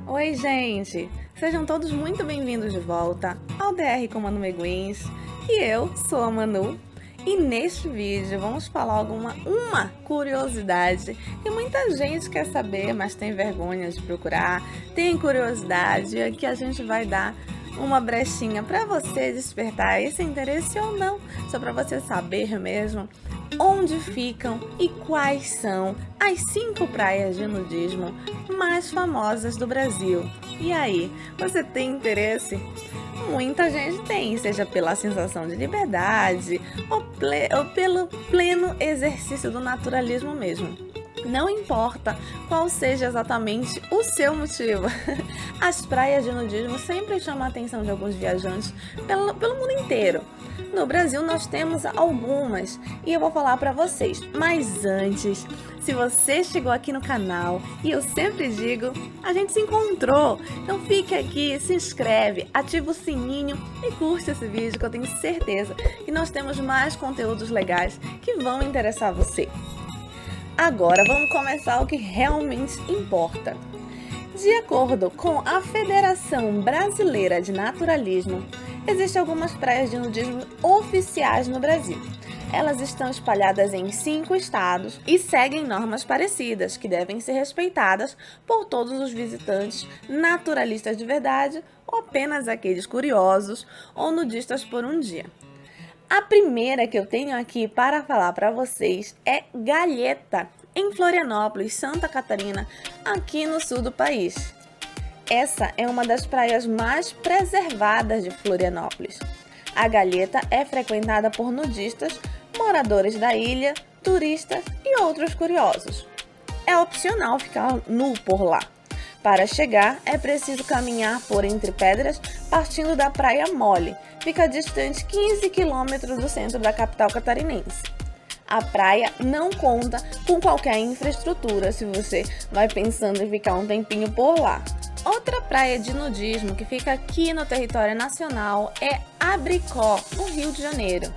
Oi, gente! Sejam todos muito bem-vindos de volta ao DR com Manu Meguins. E eu sou a Manu. E neste vídeo vamos falar uma curiosidade que muita gente quer saber, mas tem vergonha de procurar, tem curiosidade, e aqui a gente vai dar uma brechinha para você despertar esse interesse ou não, só para você saber mesmo onde ficam e quais são as 5 praias de nudismo mais famosas do Brasil. E aí, você tem interesse? Muita gente tem, seja pela sensação de liberdade ou pelo pleno exercício do naturalismo mesmo. Não importa qual seja exatamente o seu motivo, as praias de nudismo sempre chamam a atenção de alguns viajantes pelo mundo inteiro. No Brasil nós temos algumas e eu vou falar para vocês. Mas antes, se você chegou aqui no canal, e eu sempre digo, a gente se encontrou. Então fique aqui, se inscreve, ativa o sininho e curte esse vídeo que eu tenho certeza que nós temos mais conteúdos legais que vão interessar você. Agora vamos começar o que realmente importa. De acordo com a Federação Brasileira de Naturalismo, existem algumas praias de nudismo oficiais no Brasil. Elas estão espalhadas em 5 estados e seguem normas parecidas, que devem ser respeitadas por todos os visitantes naturalistas de verdade ou apenas aqueles curiosos ou nudistas por um dia. A primeira que eu tenho aqui para falar para vocês é Galheta, em Florianópolis, Santa Catarina, aqui no sul do país. Essa é uma das praias mais preservadas de Florianópolis. A Galheta é frequentada por nudistas, moradores da ilha, turistas e outros curiosos. É opcional ficar nu por lá. Para chegar, é preciso caminhar por entre pedras, partindo da Praia Mole. Fica distante 15 quilômetros do centro da capital catarinense. A praia não conta com qualquer infraestrutura se você vai pensando em ficar um tempinho por lá. Outra praia de nudismo que fica aqui no território nacional é Abricó, no Rio de Janeiro.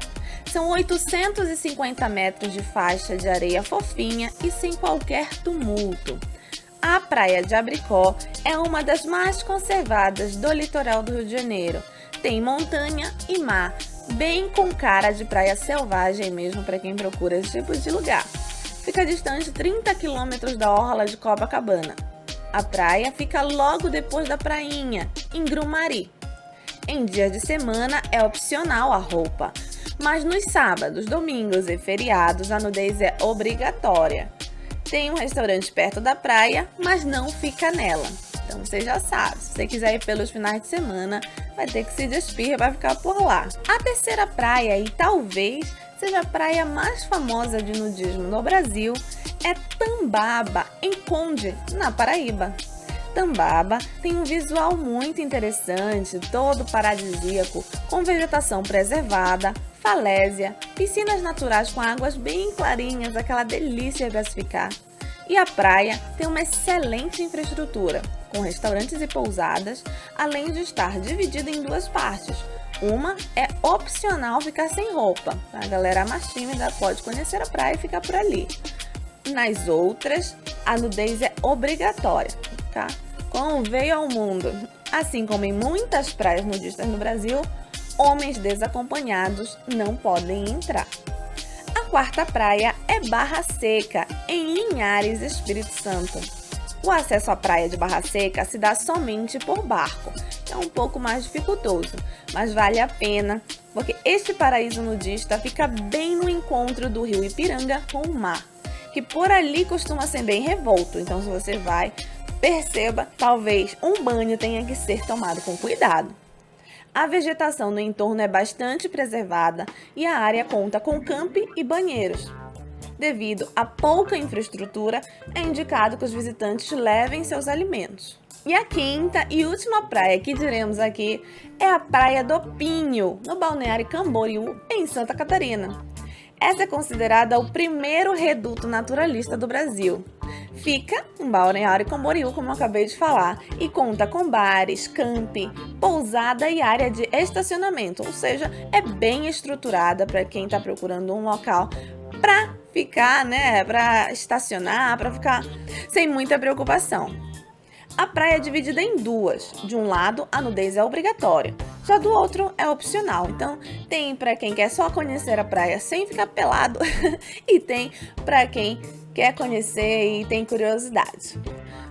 São 850 metros de faixa de areia fofinha e sem qualquer tumulto. A praia de Abricó é uma das mais conservadas do litoral do Rio de Janeiro. Tem montanha e mar, bem com cara de praia selvagem mesmo para quem procura esse tipo de lugar. Fica distante 30 quilômetros da orla de Copacabana. A praia fica logo depois da prainha, em Grumari. Em dias de semana é opcional a roupa, mas nos sábados, domingos e feriados a nudez é obrigatória. Tem um restaurante perto da praia, mas não fica nela. Então você já sabe, se você quiser ir pelos finais de semana, vai ter que se despir, vai ficar por lá. A terceira praia, e talvez seja a praia mais famosa de nudismo no Brasil, é Tambaba, em Conde, na Paraíba. Tambaba tem um visual muito interessante, todo paradisíaco, com vegetação preservada, falésia, piscinas naturais com águas bem clarinhas, aquela delícia para se ficar. E a praia tem uma excelente infraestrutura, com restaurantes e pousadas, além de estar dividida em 2 partes. Uma é opcional ficar sem roupa, a galera mais tímida pode conhecer a praia e ficar por ali. Nas outras, a nudez é obrigatória, tá? Como veio ao mundo. Assim como em muitas praias nudistas no Brasil, homens desacompanhados não podem entrar. A quarta praia é Barra Seca, em Linhares, Espírito Santo. O acesso à praia de Barra Seca se dá somente por barco. É um pouco mais dificultoso, mas vale a pena, porque este paraíso nudista fica bem no encontro do rio Ipiranga com o mar, que por ali costuma ser bem revolto. Então, se você vai, perceba, talvez um banho tenha que ser tomado com cuidado. A vegetação no entorno é bastante preservada e a área conta com camping e banheiros. Devido a pouca infraestrutura, é indicado que os visitantes levem seus alimentos. E a quinta e última praia que diremos aqui é a Praia do Pinho, no Balneário Camboriú, em Santa Catarina. Essa é considerada o primeiro reduto naturalista do Brasil. Fica em Balneário Camboriú, como eu acabei de falar, e conta com bares, camping, pousada e área de estacionamento, ou seja, é bem estruturada para quem está procurando um local para ficar, para estacionar, para ficar sem muita preocupação. A praia é dividida em duas. De um lado, a nudez é obrigatória, já do outro é opcional. Então, tem para quem quer só conhecer a praia sem ficar pelado e tem para quem quer conhecer e tem curiosidade.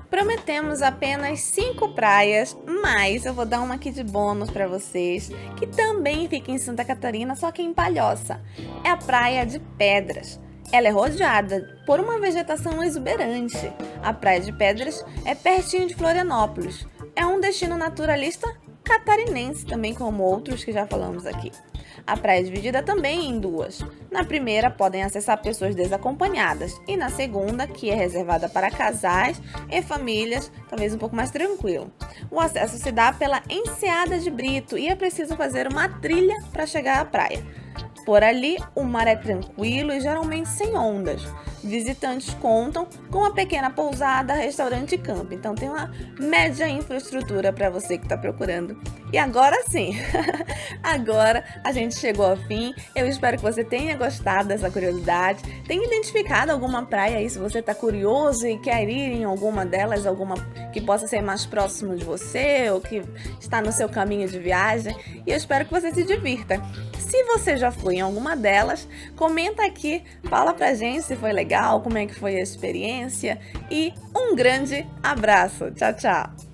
Prometemos apenas 5 praias, mas eu vou dar uma aqui de bônus para vocês, que também fica em Santa Catarina, só que em Palhoça. É a Praia de Pedras. Ela é rodeada por uma vegetação exuberante. A Praia de Pedras é pertinho de Florianópolis. É um destino naturalista catarinense, também como outros que já falamos aqui. A praia é dividida também em duas. Na primeira, podem acessar pessoas desacompanhadas, e na segunda, que é reservada para casais e famílias, talvez um pouco mais tranquilo. O acesso se dá pela Enseada de Brito e é preciso fazer uma trilha para chegar à praia. Por ali, o mar é tranquilo e geralmente sem ondas. Visitantes contam com uma pequena pousada, restaurante e campo. Então tem uma média infraestrutura para você que está procurando. E agora sim, agora a gente chegou ao fim. Eu espero que você tenha gostado dessa curiosidade. Tenha identificado alguma praia aí, se você está curioso e quer ir em alguma delas, alguma que possa ser mais próximo de você ou que está no seu caminho de viagem. E eu espero que você se divirta. Se você já foi em alguma delas, comenta aqui, fala pra gente se foi legal, como é que foi a experiência e um grande abraço. Tchau, tchau!